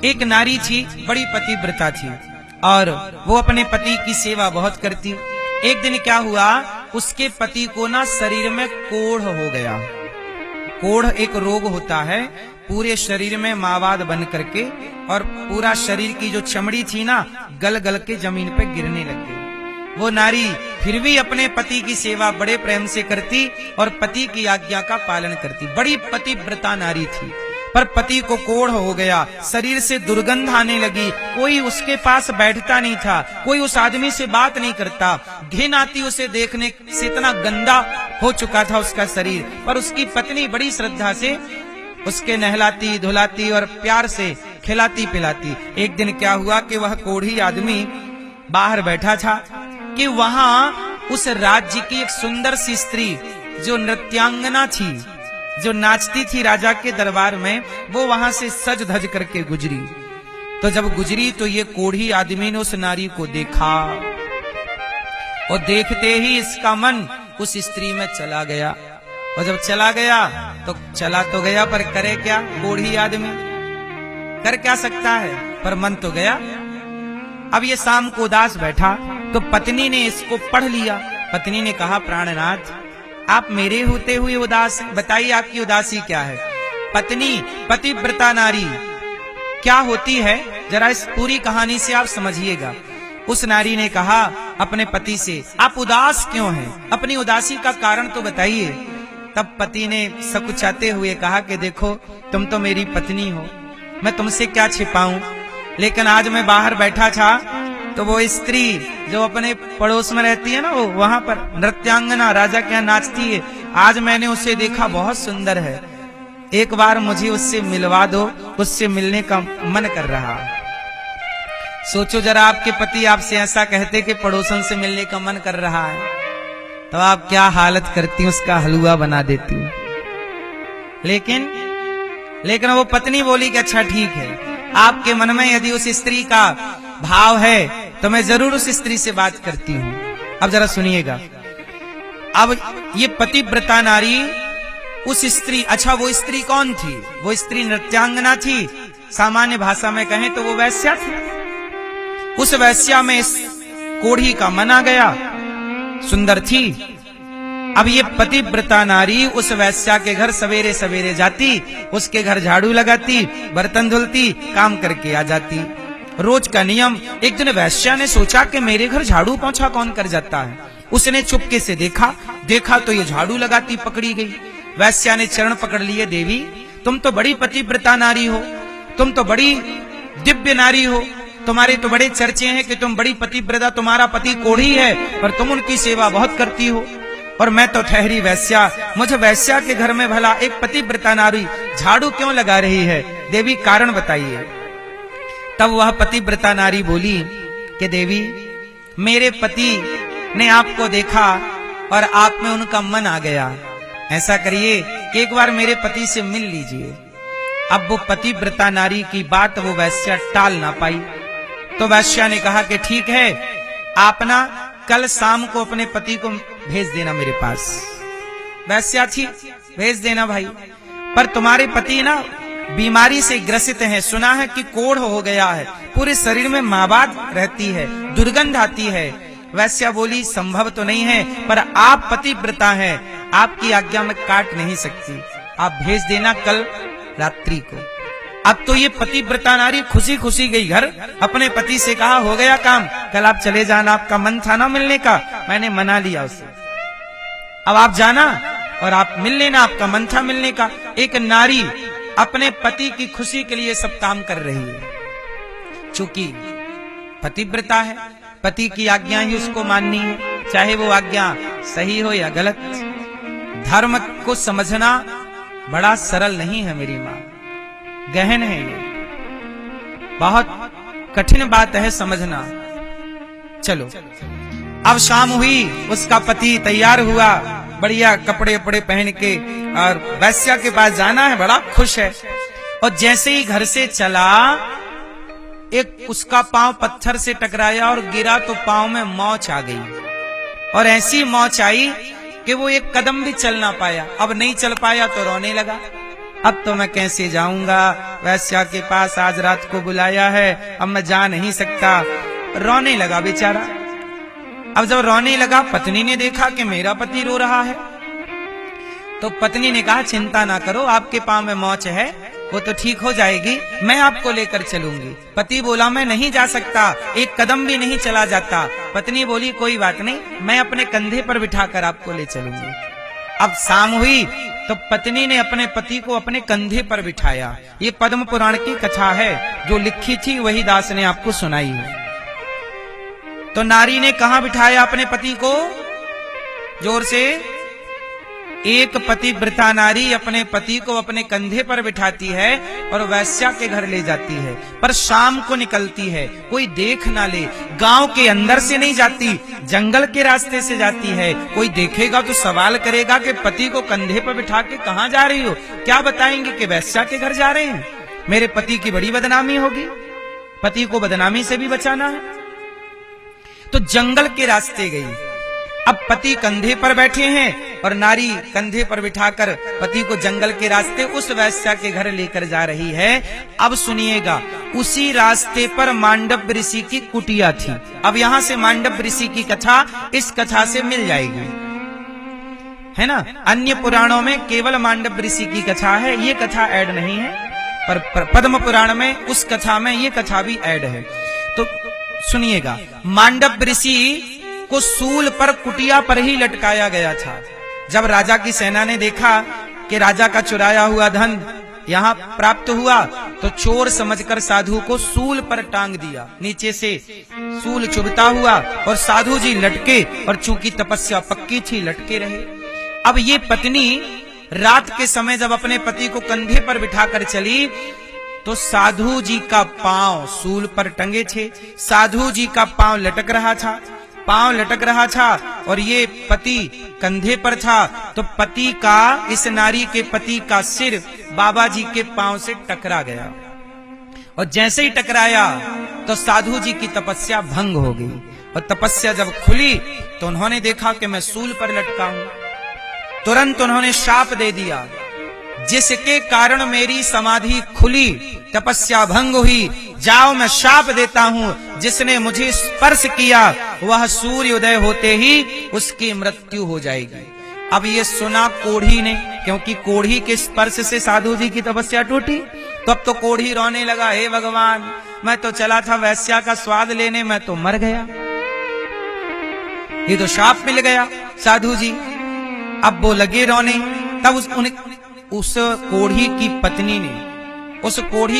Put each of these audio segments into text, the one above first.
एक नारी थी, बड़ी पतिव्रता थी और वो अपने पति की सेवा बहुत करती। एक दिन क्या हुआ, उसके पति को ना शरीर में कोढ़ हो गया। कोढ़ एक रोग होता है, पूरे शरीर में मावाद बन करके, और पूरा शरीर की जो चमड़ी थी ना गल गल के जमीन पे गिरने लग गई। वो नारी फिर भी अपने पति की सेवा बड़े प्रेम से करती और पति की आज्ञा का पालन करती। बड़ी पतिव्रता नारी थी, पर पति को कोढ़ हो गया, शरीर से दुर्गंध आने लगी। कोई उसके पास बैठता नहीं था, कोई उस आदमी से बात नहीं करता, घिन आती उसे देखने से, इतना गंदा हो चुका था उसका शरीर। पर उसकी पत्नी बड़ी श्रद्धा से उसके नहलाती धुलाती और प्यार से खिलाती पिलाती। एक दिन क्या हुआ कि वह कोढ़ी आदमी बाहर बैठा था कि वहां उस राज्य की एक सुंदर सी स्त्री जो नृत्यांगना थी, जो नाचती थी राजा के दरबार में, वो वहां से सज धज करके गुजरी। तो जब गुजरी तो ये कोढ़ी आदमी ने उस नारी को देखा और देखते ही इसका मन उस स्त्री में चला गया। और जब चला गया तो चला तो गया, पर करे क्या कोढ़ी आदमी, कर क्या सकता है, पर मन तो गया। अब ये शाम को उदास बैठा तो पत्नी ने इसको पढ़ लिया। पत्नी ने कहा, प्राणनाथ आप मेरे होते हुए उदास हैं, बताइए आपकी उदासी क्या है। पत्नी पतिव्रता नारी क्या होती है, जरा इस पूरी कहानी से आप समझिएगा। उस नारी ने कहा अपने पति से, आप उदास क्यों हैं, अपनी उदासी का कारण तो बताइए। तब पति ने सकुचाते हुए कहा कि देखो तुम तो मेरी पत्नी हो, मैं तुमसे क्या छिपाऊं, लेकिन आज मैं बाहर बैठा था तो वो स्त्री जो अपने पड़ोस में रहती है ना, वो वहां पर नृत्यांगना राजा के यहाँ नाचती है, आज मैंने उसे देखा, बहुत सुंदर है, एक बार मुझे उससे मिलवा दो, उससे मिलने का मन कर रहा। सोचो जरा आपके पति आपसे ऐसा कहते कि पड़ोसन से मिलने का मन कर रहा है, तो आप क्या हालत करती, उसका हलवा बना देती। लेकिन वो पत्नी बोली कि अच्छा ठीक है, आपके मन में यदि उस स्त्री का भाव है तो मैं जरूर उस स्त्री से बात करती हूं। अब जरा सुनिएगा, अब ये पतिव्रता नारी उस स्त्री, अच्छा वो स्त्री कौन थी, वो स्त्री नृत्यांगना थी, सामान्य भाषा में कहें तो वो वैश्या थी। उस वैश्या में इस कोढ़ी का मन आ गया, सुंदर थी। अब ये पतिव्रता नारी उस वैश्या के घर सवेरे सवेरे जाती, उसके घर झाड़ू लगाती, बर्तन धुलती, काम करके आ जाती, रोज का नियम। एक दिन वैश्या ने सोचा कि मेरे घर झाड़ू पोंछा कौन कर जाता है। उसने चुपके से देखा तो ये झाड़ू लगाती पकड़ी गई। वैश्या ने चरण पकड़ लिए, देवी तुम तो बड़ी पतिव्रता नारी हो, तुम तो बड़ी दिव्य नारी हो, तुम्हारे तो बड़े चर्चे हैं कि तुम बड़ी पतिव्रता, तुम्हारा पति कोढ़ी है पर तुम उनकी सेवा बहुत करती हो, और मैं तो ठहरी वैश्या, मुझे वैश्या के घर में भला एक पतिव्रता नारी झाड़ू क्यों लगा रही है, देवी कारण बताइए। तब वह पतिव्रता नारी बोली कि देवी मेरे पति ने आपको देखा और आप में उनका मन आ गया, ऐसा करिए कि एक बार मेरे पति से मिल लीजिए। अब वो पतिव्रता नारी की बात वो वैश्या टाल ना पाई, तो वैश्या ने कहा कि ठीक है, आप ना कल शाम को अपने पति को भेज देना मेरे पास। वैश्या थी, भेज देना भाई, पर तुम्हारे पति ना बीमारी से ग्रसित हैं, सुना है कि कोढ़ हो गया है, पूरे शरीर में मावाद रहती है, दुर्गंध आती है। वैश्या बोली संभव तो नहीं है, पर आप पतिव्रता हैं, आपकी आज्ञा में काट नहीं सकती, आप भेज देना कल रात्रि को। अब तो ये पतिव्रता नारी खुशी खुशी गई घर, अपने पति से कहा हो गया काम, कल आप चले जाना, आपका मन था ना मिलने का, मैंने मना लिया उसे, अब आप जाना और आप मिल लेना, आपका मन था मिलने का। एक नारी अपने पति की खुशी के लिए सब काम कर रही है, चूंकि पतिव्रता है, पति की आज्ञा ही उसको माननी है, चाहे वो आज्ञा सही हो या गलत। धर्म को समझना बड़ा सरल नहीं है मेरी माँ, गहन है, ये बहुत कठिन बात है समझना। चलो अब शाम हुई, उसका पति तैयार हुआ, बढ़िया कपड़े वपड़े पहन के, और वैश्या के पास जाना है, बड़ा खुश है। और जैसे ही घर से चला, एक उसका पांव पत्थर से टकराया और गिरा तो पांव में मोच आ गई, और ऐसी मोच आई कि वो एक कदम भी चल ना पाया। अब नहीं चल पाया तो रोने लगा। अब तो मैं कैसे जाऊंगा, वैश्या के पास आज रात को बुलाया है, अब मैं जा नहीं सकता। रोने लगा बेचारा। अब जब रोने लगा, पत्नी ने देखा कि मेरा पति रो रहा है, तो पत्नी ने कहा चिंता ना करो, आपके पांव में मोच है, वो तो ठीक हो जाएगी, मैं आपको लेकर चलूंगी। पति बोला मैं नहीं जा सकता, एक कदम भी नहीं चला जाता। पत्नी बोली कोई बात नहीं, मैं अपने कंधे पर बिठाकर आपको ले चलूंगी। अब शाम हुई तो पत्नी ने अपने पति को अपने कंधे पर बिठाया। ये पद्म पुराण की कथा है, जो लिखी थी वही दास ने आपको सुनाई है। तो नारी ने कहां बिठाया अपने पति को? जोर से। एक पतिव्रता नारी अपने पति को अपने कंधे पर बिठाती है और वैश्या के घर ले जाती है, पर शाम को निकलती है, कोई देख ना ले। गांव के अंदर से नहीं जाती, जंगल के रास्ते से जाती है। कोई देखेगा तो सवाल करेगा कि पति को कंधे पर बिठा के कहां जा रही हो? क्या बताएंगे कि वैश्या के घर जा रहे हैं? मेरे पति की बड़ी बदनामी होगी, पति को बदनामी से भी बचाना है। तो जंगल के रास्ते गई। अब पति कंधे पर बैठे हैं और नारी कंधे पर बिठाकर पति को जंगल के रास्ते उस वैश्या के घर लेकर जा रही है। अब सुनिएगा, उसी रास्ते पर मांडव ऋषि की कुटिया थी। अब यहां से मांडव ऋषि की कथा इस कथा से मिल जाएगी, है ना। अन्य पुराणों में केवल मांडव ऋषि की कथा है, ये कथा ऐड नहीं है, पर पद्म पुराण में उस कथा में ये कथा भी ऐड है। तो सुनिएगा, मांडव ऋषि को सूल पर कुटिया पर ही लटकाया गया था। जब राजा की सेना ने देखा कि राजा का चुराया हुआ धन यहाँ प्राप्त हुआ, तो चोर समझकर साधु को सूल पर टांग दिया। नीचे से सूल चुभता हुआ और साधु जी लटके, और चूंकि तपस्या पक्की थी लटके रहे। अब ये पत्नी रात के समय जब अपने पति को कंधे पर बिठाकर चली, तो साधु जी का पांव सूल पर टंगे थे, साधु जी का पांव लटक रहा था और ये पति कंधे पर था। तो पति का, इस नारी के पति का सिर बाबा जी के पांव से टकरा गया, और जैसे ही टकराया तो साधु जी की तपस्या भंग हो गई। और तपस्या जब खुली तो उन्होंने देखा कि मैं सूल पर लटका हूं। तुरंत उन्होंने शाप दे दिया, जिसके कारण मेरी समाधि खुली, तपस्या भंग हुई, जाओ मैं शाप देता हूं, जिसने मुझे स्पर्श किया वह सूर्योदय होते ही उसकी मृत्यु हो जाएगी। अब ये सुना कोढ़ी ने, क्योंकि कोढ़ी के स्पर्श से साधु जी की तपस्या टूटी। तो अब तो कोढ़ी रोने लगा, हे भगवान, मैं तो चला था वैश्या का स्वाद लेने, मैं तो मर गया, ये तो शाप मिल गया साधु जी। अब वो लगे रोने। तब उस कोढ़ी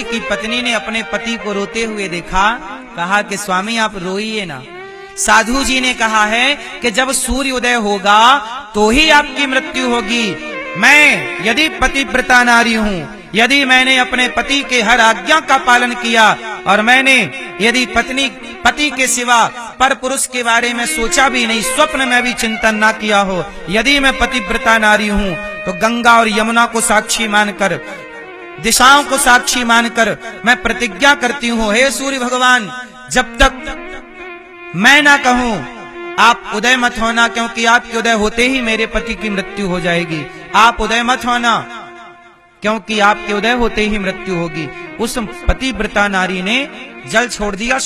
की पत्नी ने अपने पति को रोते हुए देखा, कहा कि स्वामी आप रोइए ना। साधु जी ने कहा है कि जब सूर्योदय होगा तो ही आपकी मृत्यु होगी। मैं यदि पतिव्रता नारी हूँ, यदि मैंने अपने पति के हर आज्ञा का पालन किया, और मैंने यदि पति के सिवा पर पुरुष के बारे में सोचा भी नहीं, स्वप्न में भी चिंतन ना किया हो, यदि मैं पतिव्रता नारी हूँ, तो गंगा और यमुना को साक्षी मानकर, दिशाओं को साक्षी मानकर मैं प्रतिज्ञा करती हूँ, हे सूर्य भगवान, जब तक मैं ना कहूं आप उदय मत होना, क्योंकि आपके उदय होते ही मेरे पति की मृत्यु हो जाएगी। आप उदय मत होना, क्योंकि आपके उदय होते ही मृत्यु होगी। उस पतिव्रता नारी ने जल छोड़ दिया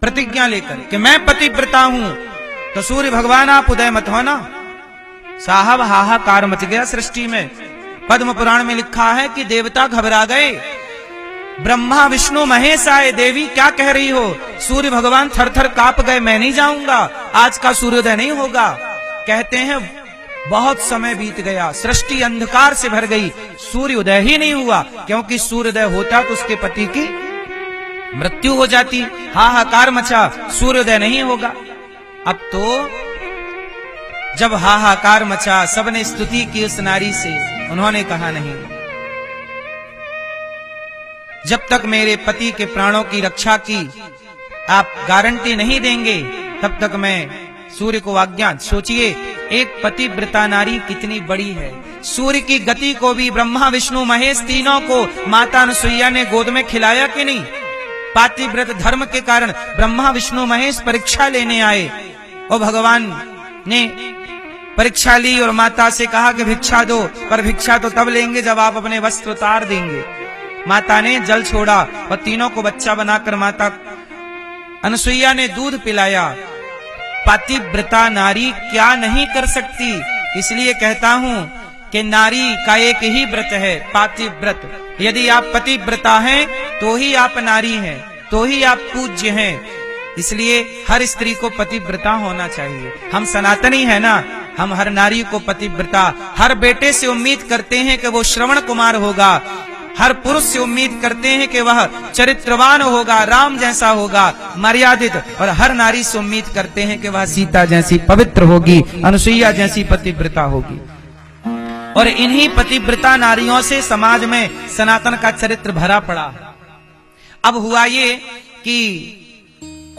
प्रतिज्ञा लेकर कि मैं पतिव्रता हूं, तो सूर्य भगवान आप उदय मत होना। साहब हाहाकार मच गया सृष्टि में। पद्म पुराण में लिखा है कि देवता घबरा गए, ब्रह्मा विष्णु महेश आए, देवी क्या कह रही हो? सूर्य भगवान थर-थर कांप गए, मैं नहीं जाऊंगा, आज का सूर्योदय नहीं होगा। कहते हैं बहुत समय बीत गया, सृष्टि अंधकार से भर गई, सूर्योदय ही नहीं हुआ, क्योंकि सूर्योदय होता तो उसके पति की मृत्यु हो जाती। हाहाकार मचा, सूर्योदय नहीं होगा। अब तो जब हाहाकार मचा, सबने स्तुति की उस नारी से, उन्होंने कहा नहीं, जब तक मेरे पति के प्राणों की रक्षा की आप गारंटी नहीं देंगे, तब तक मैं सूर्य को आज्ञा। सोचिए एक पतिव्रता नारी कितनी बड़ी है। सूर्य की गति को भी ब्रह्मा विष्णु महेश तीनों को माता अनुसुईया ने गोद में खिलाया कि नहीं? पातिव्रत धर्म के कारण ब्रह्मा विष्णु महेश परीक्षा लेने आए और भगवान ने परीक्षा ली और माता से कहा कि भिक्षा दो, पर भिक्षा तो तब लेंगे जब आप अपने वस्त्र उतार देंगे। माता ने जल छोड़ा और तीनों को बच्चा बनाकर माता अनसुईया ने दूध पिलाया। पतिव्रता नारी क्या नहीं कर सकती, इसलिए कहता हूं कि नारी का एक ही व्रत है, पातिव्रत। यदि आप पतिव्रता हैं तो ही आप नारी हैं, तो ही आप पूज्य हैं। इसलिए हर स्त्री को पतिव्रता होना चाहिए। हम सनातनी है ना, हम हर नारी को पतिव्रता, हर बेटे से उम्मीद करते हैं कि वो श्रवण कुमार होगा, हर पुरुष से उम्मीद करते हैं कि वह चरित्रवान होगा, राम जैसा होगा, मर्यादित, और हर नारी से उम्मीद करते हैं कि वह सीता जैसी पवित्र होगी, अनुसुईया जैसी पतिव्रता होगी। और इन्हीं पतिव्रता नारियों से समाज में सनातन का चरित्र भरा पड़ा है। अब हुआ ये कि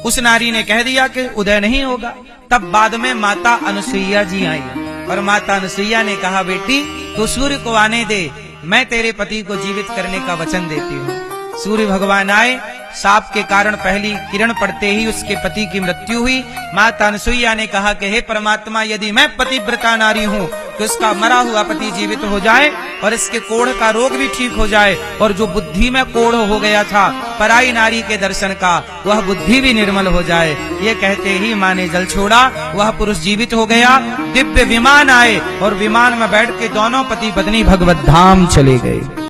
उस नारी ने कह दिया कि उदय नहीं होगा। तब बाद में माता अनुसुईया जी आई और माता अनुसुईया ने कहा, बेटी तो सूर्य को आने दे, मैं तेरे पति को जीवित करने का वचन देती हूँ। सूर्य भगवान आए, साप के कारण पहली किरण पड़ते ही उसके पति की मृत्यु हुई। माता अनुसुईया ने कहा कि हे परमात्मा, यदि मैं पतिव्रता नारी हूँ तो इसका मरा हुआ पति जीवित हो जाए और इसके कोढ़ का रोग भी ठीक हो जाए, और जो बुद्धि में कोढ़ हो गया था पराई नारी के दर्शन का, वह बुद्धि भी निर्मल हो जाए। ये कहते ही माँ ने जल छोड़ा, वह पुरुष जीवित हो गया। दिव्य विमान आए और विमान में बैठ के दोनों पति पत्नी भगवत धाम चले गए।